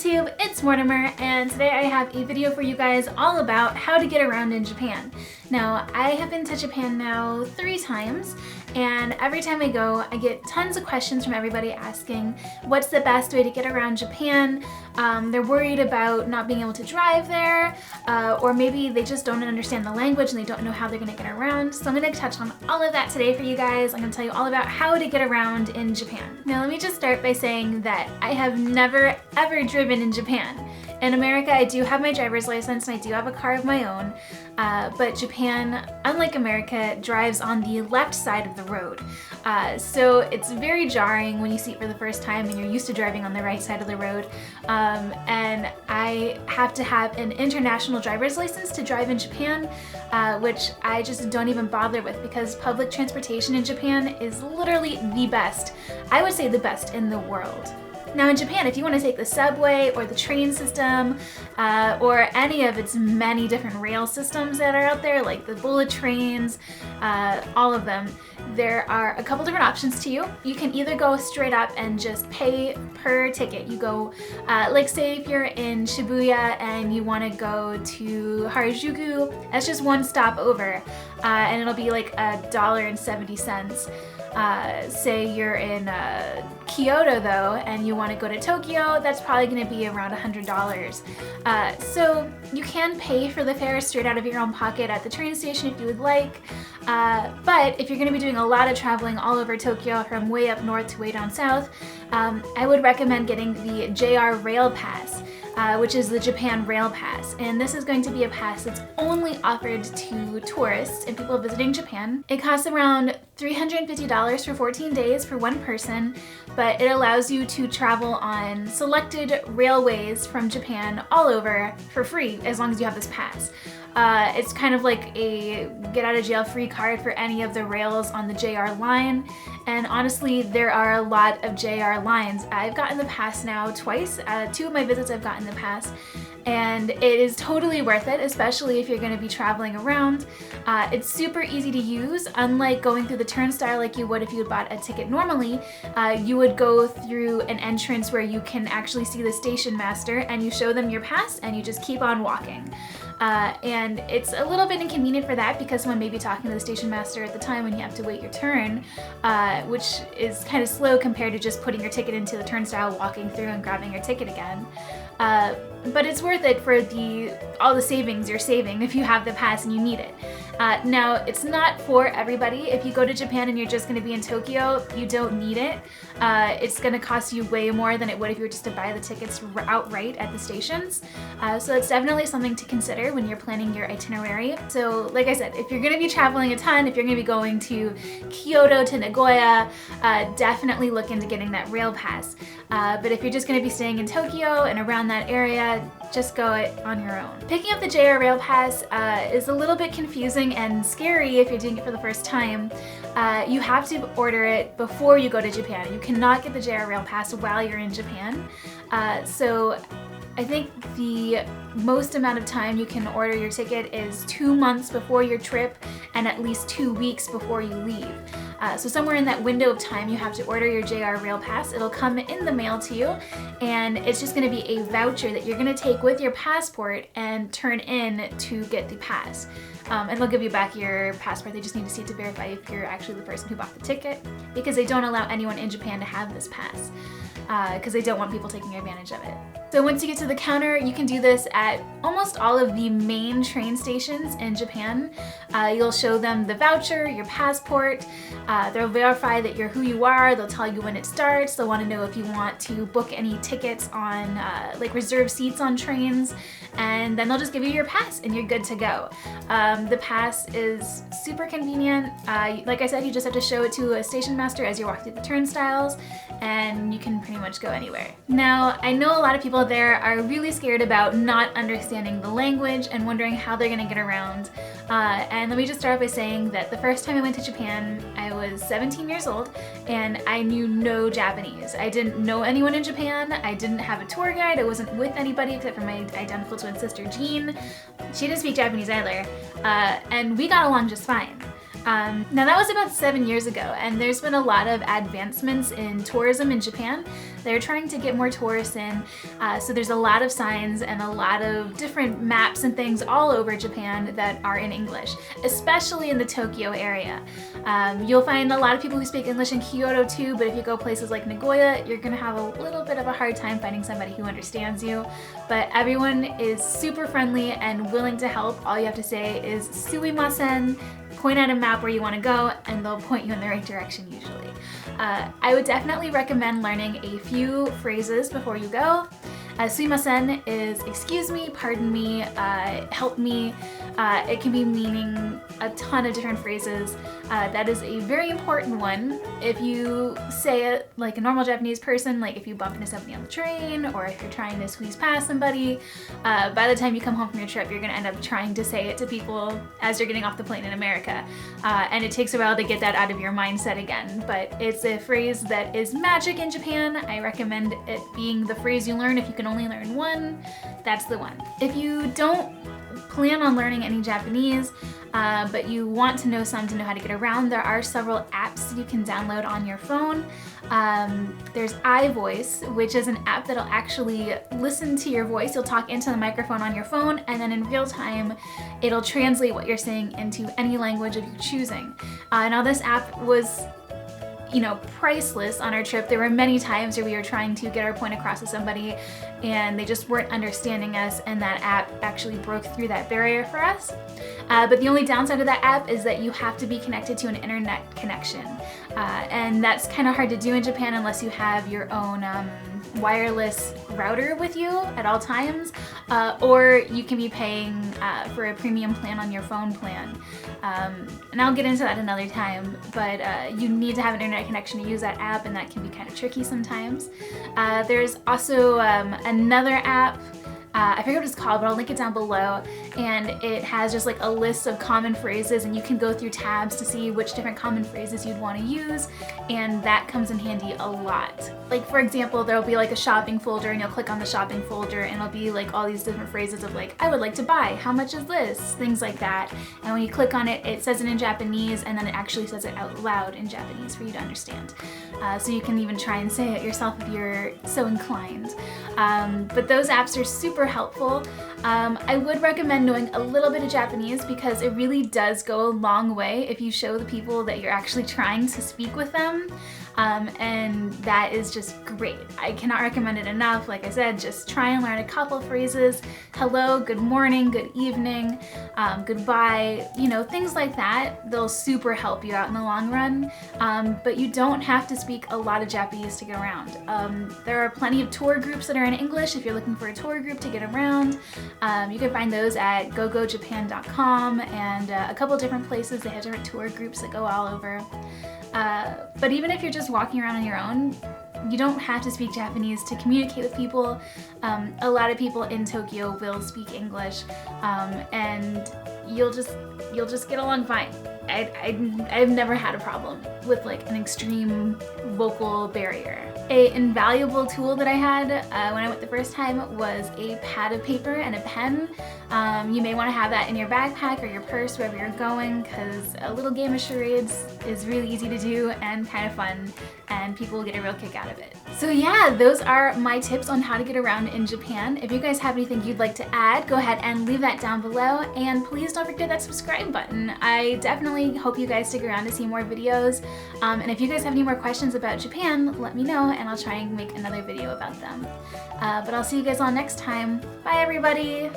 YouTube, it's Mortimer, and today I have a video for you guys all about how to get around in Japan. Now, I have been to Japan now 3 times, and every time I go, I get tons of questions from everybody asking what's the best way to get around Japan. They're worried about not being able to drive there, or maybe they just don't understand the language and they don't know how they're gonna get around. So I'm gonna touch on all of that today for you guys. I'm gonna tell you all about how to get around in Japan. Now, let me just start by saying that I have never ever driven in Japan. In America, I do have my driver's license and I do have a car of my own, but Japan, unlike America, drives on the left side of the road. So it's very jarring when you see it for the first time and you're used to driving on the right side of the road. And I have to have an international driver's license to drive in Japan, which I just don't even bother with because public transportation in Japan is literally the best. I would say the best in the world. Now in Japan, if you want to take the subway or the train system, or any of its many different rail systems that are out there, like the bullet trains, all of them, there are a couple different options to you. You can either go straight up and just pay per ticket. You go, like say if you're in Shibuya and you want to go to Harajuku, that's just one stop over, and it'll be like $1.70. Say you're in Kyoto though and you want to go to Tokyo, that's probably going to be around $100. So you can pay for the fare straight out of your own pocket at the train station if you would like, but if you're going to be doing a lot of traveling all over Tokyo from way up north to way down south, I would recommend getting the JR Rail Pass, which is the Japan Rail Pass, and this is going to be a pass that's only offered to tourists and people visiting Japan. It costs around $350 for 14 days for one person, but it allows you to travel on selected railways from Japan all over for free as long as you have this pass. It's kind of like a get out of jail free card for any of the rails on the JR line, and honestly there are a lot of JR lines. I've gotten the pass now twice, 2 of my visits I've gotten the pass, and it is totally worth it, especially if you're going to be traveling around. It's super easy to use. Unlike going through the turnstile like you would if you had bought a ticket normally, you would go through an entrance where you can actually see the station master and you show them your pass and you just keep on walking. And it's a little bit inconvenient for that because someone may be talking to the station master at the time when you have to wait your turn, which is kind of slow compared to just putting your ticket into the turnstile, walking through and grabbing your ticket again. But it's worth it for all the savings you're saving if you have the pass and you need it. Now, it's not for everybody. If you go to Japan and you're just going to be in Tokyo, you don't need it. It's going to cost you way more than it would if you were just to buy the tickets outright at the stations. So it's definitely something to consider when you're planning your itinerary. So like I said, if you're going to be traveling a ton, if you're going to be going to Kyoto to Nagoya, definitely look into getting that rail pass. But if you're just going to be staying in Tokyo and around that area, just go it on your own. Picking up the JR Rail Pass is a little bit confusing and scary if you're doing it for the first time. You have to order it before you go to Japan. You cannot get the JR Rail Pass while you're in Japan. So I think the most amount of time you can order your ticket is 2 months before your trip and at least 2 weeks before you leave. So somewhere in that window of time you have to order your JR Rail Pass. It'll come in the mail to you, and it's just going to be a voucher that you're going to take with your passport and turn in to get the pass. And they'll give you back your passport. They just need to see it to verify if you're actually the person who bought the ticket, because they don't allow anyone in Japan to have this pass, because they don't want people taking advantage of it. So once you get to the counter, you can do this at almost all of the main train stations in Japan. You'll show them the voucher, your passport, they'll verify that you're who you are, they'll tell you when it starts, they'll want to know if you want to book any tickets on like reserved seats on trains, and then they'll just give you your pass and you're good to go. The pass is super convenient. Like I said, you just have to show it to a station master as you're walking through the turnstiles, and you can pretty much go anywhere. Now, I know a lot of people there are really scared about not understanding the language and wondering how they're gonna get around. And let me just start by saying that the first time I went to Japan, I was 17 years old and I knew no Japanese. I didn't know anyone in Japan. I didn't have a tour guide. I wasn't with anybody except for my identical twin sister, Jean. She didn't speak Japanese either. And we got along just fine. Now that was about 7 years ago, and there's been a lot of advancements in tourism in Japan. They're trying to get more tourists in, so there's a lot of signs and a lot of different maps and things all over Japan that are in English, especially in the Tokyo area. You'll find a lot of people who speak English in Kyoto too, but if you go places like Nagoya, you're gonna have a little bit of a hard time finding somebody who understands you. But everyone is super friendly and willing to help. All you have to say is "sumimasen," point out a map where you want to go, and they'll point you in the right direction usually. I would definitely recommend learning a few phrases before you go. Sumimasen is excuse me, pardon me, help me. It can be meaning a ton of different phrases. That is a very important one. If you say it like a normal Japanese person, like if you bump into somebody on the train or if you're trying to squeeze past somebody, by the time you come home from your trip, you're gonna end up trying to say it to people as you're getting off the plane in America. And it takes a while to get that out of your mindset again, but it's a phrase that is magic in Japan. I recommend it being the phrase you learn. If you can only learn one, that's the one. If you don't plan on learning any Japanese, but you want to know some to know how to get around, there are several apps you can download on your phone. There's iVoice, which is an app that'll actually listen to your voice. You'll talk into the microphone on your phone, and then in real time, it'll translate what you're saying into any language of your choosing. Now this app was priceless on our trip. There were many times where we were trying to get our point across to somebody and they just weren't understanding us, and that app actually broke through that barrier for us. But the only downside of that app is that you have to be connected to an internet connection. And that's kind of hard to do in Japan unless you have your own wireless router with you at all times, or you can be paying for a premium plan on your phone plan. And I'll get into that another time, but you need to have an internet connection to use that app, and that can be kind of tricky sometimes. There's also another app, I forget what it's called, but I'll link it down below, and it has just like a list of common phrases, and you can go through tabs to see which different common phrases you'd want to use, and that comes in handy a lot. Like for example, there'll be like a shopping folder, and you'll click on the shopping folder and it'll be like all these different phrases of like, I would like to buy, how much is this? Things like that. And when you click on it, it says it in Japanese, and then it actually says it out loud in Japanese for you to understand. So you can even try and say it yourself if you're so inclined. But those apps are super helpful. I would recommend knowing a little bit of Japanese because it really does go a long way if you show the people that you're actually trying to speak with them. And that is just great. I cannot recommend it enough. Like I said, just try and learn a couple phrases. Hello, good morning, good evening, goodbye, things like that. They'll super help you out in the long run. But you don't have to speak a lot of Japanese to get around. There are plenty of tour groups that are in English if you're looking for a tour group to get around. You can find those at gogojapan.com and a couple different places. They have different tour groups that go all over. But even if you're just walking around on your own, you don't have to speak Japanese to communicate with people. A lot of people in Tokyo will speak English, and you'll just get along fine. I've never had a problem with like an extreme vocal barrier. An invaluable tool that I had when I went the first time was a pad of paper and a pen. You may want to have that in your backpack or your purse wherever you're going, because a little game of charades is really easy to do and kind of fun, and people will get a real kick out of it. So yeah, those are my tips on how to get around in Japan. If you guys have anything you'd like to add, go ahead and leave that down below, and please don't forget that subscribe button. I definitely hope you guys stick around to see more videos, and if you guys have any more questions about Japan, let me know and I'll try and make another video about them. But I'll see you guys all next time. Bye everybody!